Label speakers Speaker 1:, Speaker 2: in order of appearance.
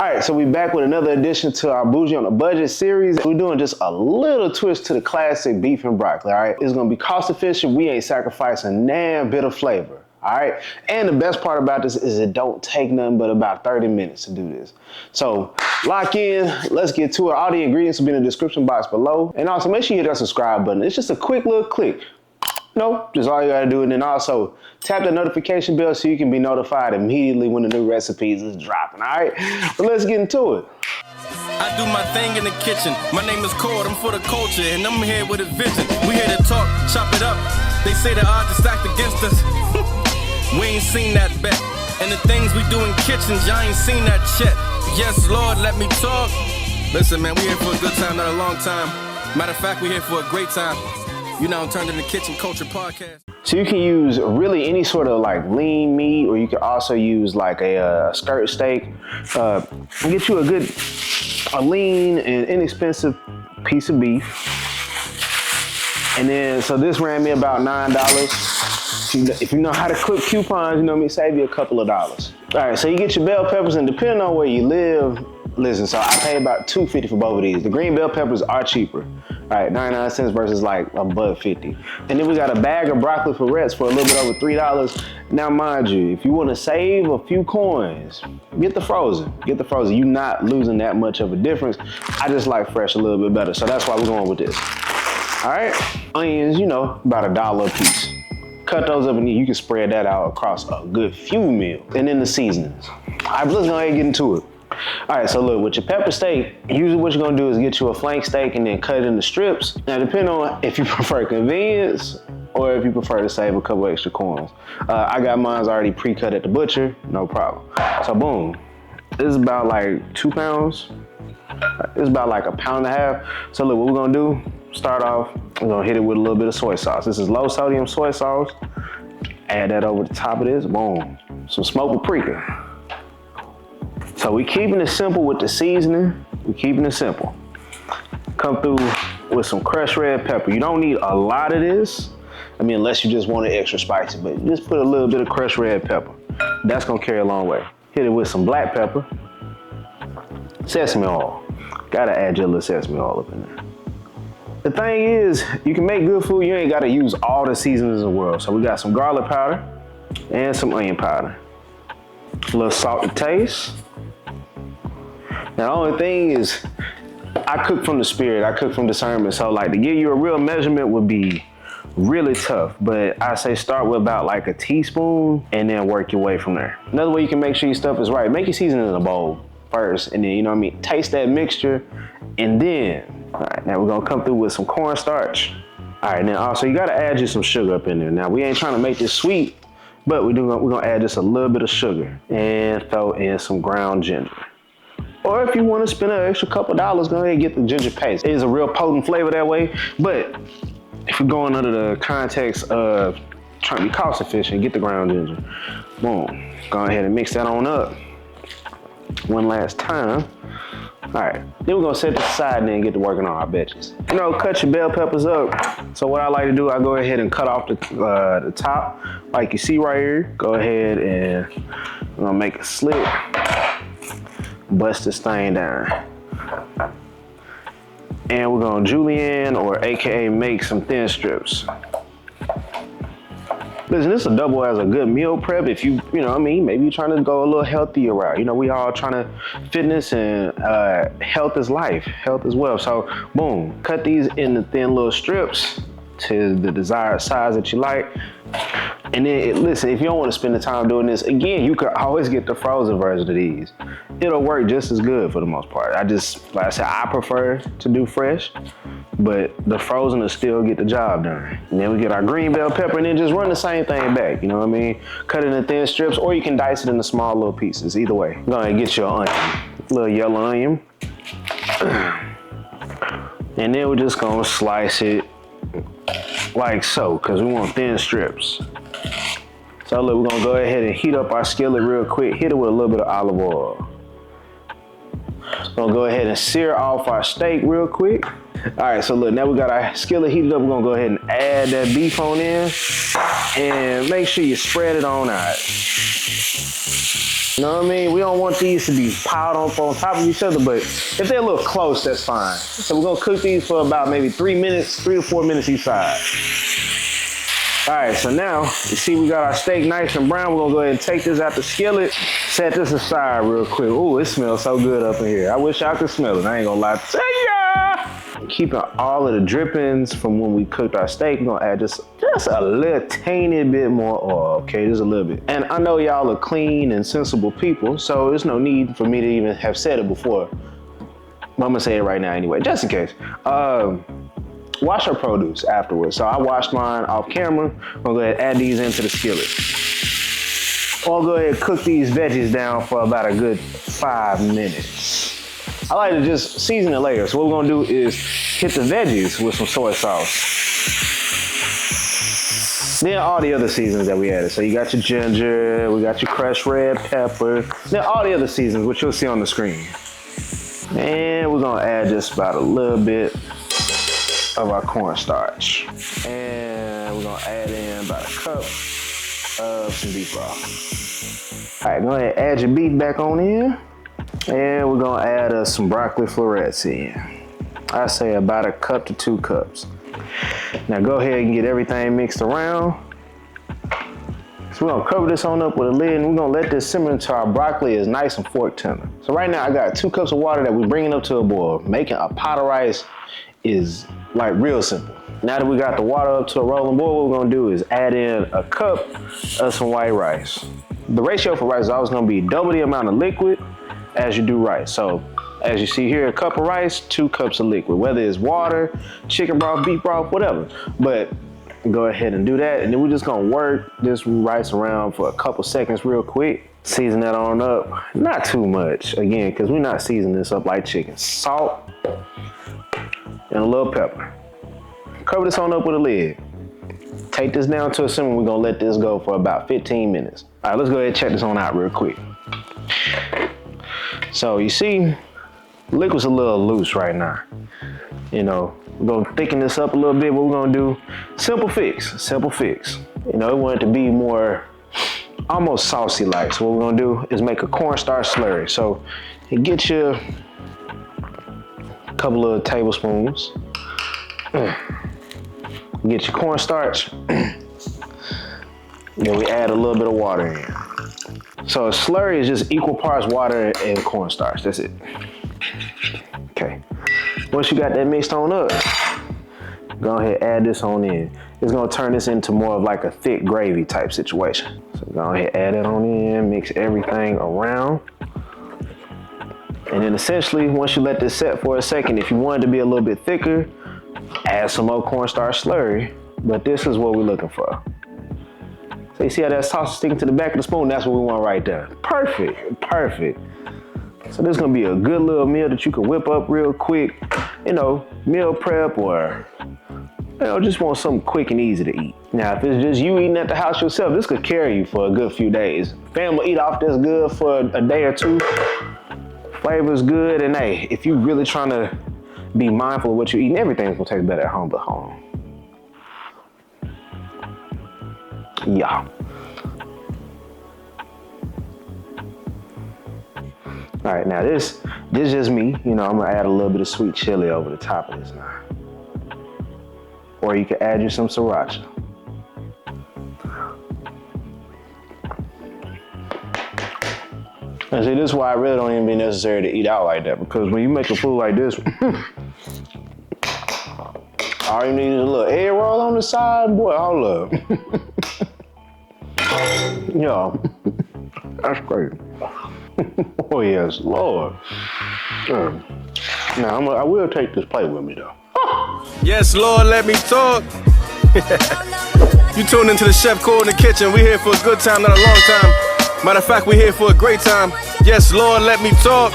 Speaker 1: All right, so we back with another addition to our Boujee on a Budget series. We're doing just a little twist to the classic beef and broccoli, all right? It's gonna be cost efficient. We ain't sacrificing damn bit of flavor, all right? And the best part about this is it don't take nothing but about 30 minutes to do this. So lock in, let's get to it. All the ingredients will be in the description box below. And also make sure you hit that subscribe button. It's just a quick little click. No, just all you gotta do. And then also tap the notification bell so you can be notified immediately when the new recipes is dropping, all right? But let's get into it.
Speaker 2: I do my thing in the kitchen. My name is Cord, I'm for the culture, and I'm here with a vision. We here to talk, chop it up. They say the odds are stacked against us. We ain't seen that bet. And the things we do in kitchens, y'all ain't seen that yet. Yes, Lord, let me talk. Listen, man, we here for a good time, not a long time. Matter of fact, we here for a great time. You now turned in the Kitchen Culture Podcast.
Speaker 1: So you can use really any sort of like lean meat, or you can also use like a skirt steak. Get you a lean and inexpensive piece of beef. And then, so this ran me about $9. If you know how to clip coupons, you know what I mean, save you a couple of dollars. All right, so you get your bell peppers, and depending on where you live, listen, so I pay about $2.50 for both of these. The green bell peppers are cheaper. All right, 99 cents versus like $1.50. And then we got a bag of broccoli florets for a little bit over $3. Now, mind you, if you want to save a few coins, get the frozen. Get the frozen. You're not losing that much of a difference. I just like fresh a little bit better, so that's why we're going with this. All right, onions, you know, about $1 a piece. Cut those up, and you can spread that out across a good few meals. And then the seasonings. All right, let's go ahead and get into it. All right, so look, with your pepper steak, usually what you're gonna do is get you a flank steak and then cut it into strips. Now, depending on if you prefer convenience or if you prefer to save a couple extra coins. I got mine already pre-cut at the butcher, no problem. So boom, this is about like 2 pounds. It's about like 1.5 pounds. So look, what we're gonna do, start off, we're gonna hit it with a little bit of soy sauce. This is low sodium soy sauce. Add that over the top of this, boom. Some smoked paprika. So we keeping it simple with the seasoning. We keeping it simple. Come through with some crushed red pepper. You don't need a lot of this. I mean, unless you just want it extra spicy, but just put a little bit of crushed red pepper. That's gonna carry a long way. Hit it with some black pepper. Sesame oil. Gotta add your little sesame oil up in there. The thing is, you can make good food, you ain't gotta use all the seasonings in the world. So we got some garlic powder and some onion powder. A little salt to taste. Now, the only thing is, I cook from the spirit, I cook from discernment. So like to give you a real measurement would be really tough, but I say start with about like a teaspoon and then work your way from there. Another way you can make sure your stuff is right, make your seasoning in a bowl first, and then, you know what I mean, taste that mixture, and then, all right, now we're gonna come through with some cornstarch. All right, now also you gotta add just some sugar up in there. Now we ain't trying to make this sweet, but we're gonna add just a little bit of sugar and throw in some ground ginger. Or if you want to spend an extra couple dollars, go ahead and get the ginger paste. It is a real potent flavor that way, but if you're going under the context of trying to be cost efficient, get the ground ginger. Boom, go ahead and mix that on up one last time. All right, then we're gonna set this aside and then get to working on our veggies. You know, cut your bell peppers up. So what I like to do, I go ahead and cut off the top, like you see right here. Go ahead and I'm gonna make a slit. Bust this thing down. And we're gonna julienne, or AKA make some thin strips. Listen, this is a double as a good meal prep if you know what I mean, maybe you're trying to go a little healthier route. You know, we all trying to fitness, and health is life, health is wealth. So boom, cut these into thin little strips to the desired size that you like. And then, listen, if you don't want to spend the time doing this, again, you could always get the frozen version of these. It'll work just as good for the most part. Like I said, I prefer to do fresh, but the frozen will still get the job done. And then we get our green bell pepper, and then just run the same thing back, you know what I mean? Cut it in thin strips, or you can dice it into small little pieces, either way. Go ahead and get your onion, a little yellow onion. And then we're just gonna slice it like so, because we want thin strips. So look, we're gonna go ahead and heat up our skillet real quick. Hit it with a little bit of olive oil. So we're gonna go ahead and sear off our steak real quick. All right, so look, now we got our skillet heated up. We're gonna go ahead and add that beef on in, and make sure you spread it on out. You know what I mean? We don't want these to be piled on top of each other, but if they're a little close, that's fine. So we're gonna cook these for about maybe 3 to 4 minutes each side. All right, so now, you see we got our steak nice and brown. We're gonna go ahead and take this out the skillet, set this aside real quick. Ooh, it smells so good up in here. I wish I could smell it, I ain't gonna lie to ya. Keeping all of the drippings from when we cooked our steak, we're gonna add just a little tiny bit more oil, okay, just a little bit. And I know y'all are clean and sensible people, so there's no need for me to even have said it before. But I'm gonna say it right now anyway, just in case. Wash your produce afterwards. So I washed mine off camera. I'm gonna go ahead and add these into the skillet. I'll go ahead and cook these veggies down for about a good 5 minutes. I like to just season it later. So what we're gonna do is hit the veggies with some soy sauce. Then all the other seasons that we added. So you got your ginger, we got your crushed red pepper, then all the other seasons, which you'll see on the screen. And we're gonna add just about a little bit of our cornstarch. And we're gonna add in about a cup of some beef broth. All right, go ahead and add your beef back on in. And we're gonna add some broccoli florets in. I say about a cup to 2 cups. Now go ahead and get everything mixed around. So we're gonna cover this on up with a lid and we're gonna let this simmer until our broccoli is nice and fork tender. So right now I got 2 cups of water that we're bringing up to a boil. Making a pot of rice is like real simple. Now that we got the water up to a rolling boil, what we're gonna do is add in a cup of some white rice. The ratio for rice is always gonna be double the amount of liquid as you do rice. So as you see here, a cup of rice, 2 cups of liquid, whether it's water, chicken broth, beef broth, whatever. But go ahead and do that. And then we're just gonna work this rice around for a couple seconds real quick. Season that on up, not too much, again, because we're not seasoning this up like chicken. Salt and a little pepper. Cover this on up with a lid. Take this down to a simmer. We're gonna let this go for about 15 minutes. All right, let's go ahead and check this on out real quick. So you see, liquid's a little loose right now. You know, we're gonna thicken this up a little bit. What we're gonna do, simple fix. You know, we want it to be more, almost saucy like. So what we're gonna do is make a cornstarch slurry. So you get you a couple of tablespoons. Get your cornstarch. Then we add a little bit of water in. So a slurry is just equal parts water and cornstarch, that's it. Okay, once you got that mixed on up, go ahead and add this on in. It's gonna turn this into more of like a thick gravy type situation. So go ahead, add it on in, mix everything around. And then essentially, once you let this set for a second, if you want it to be a little bit thicker, add some more cornstarch slurry, but this is what we're looking for. So you see how that sauce is sticking to the back of the spoon? That's what we want right there. Perfect, perfect. So this is gonna be a good little meal that you can whip up real quick, you know, meal prep or, you know, just want something quick and easy to eat. Now, if it's just you eating at the house yourself, this could carry you for a good few days. Family will eat off this good for a day or 2. Flavor's good, and hey, if you really trying to be mindful of what you're eating, everything's gonna taste better at home but home. Yeah. All right, now this is just me. You know, I'm gonna add a little bit of sweet chili over the top of this now. Or you can add you some sriracha. And see, this is why I really don't even be necessary to eat out like that, because when you make a food like this, all you need is a little egg roll on the side, boy, hold up. Yo, that's great. Oh yes, Lord. Now, I will take this plate with me though.
Speaker 2: Yes, Lord, let me talk. You tuned into the Chef Cord in the Kitchen. We here for a good time, not a long time. Matter of fact, we here for a great time. Yes, Lord, let me talk.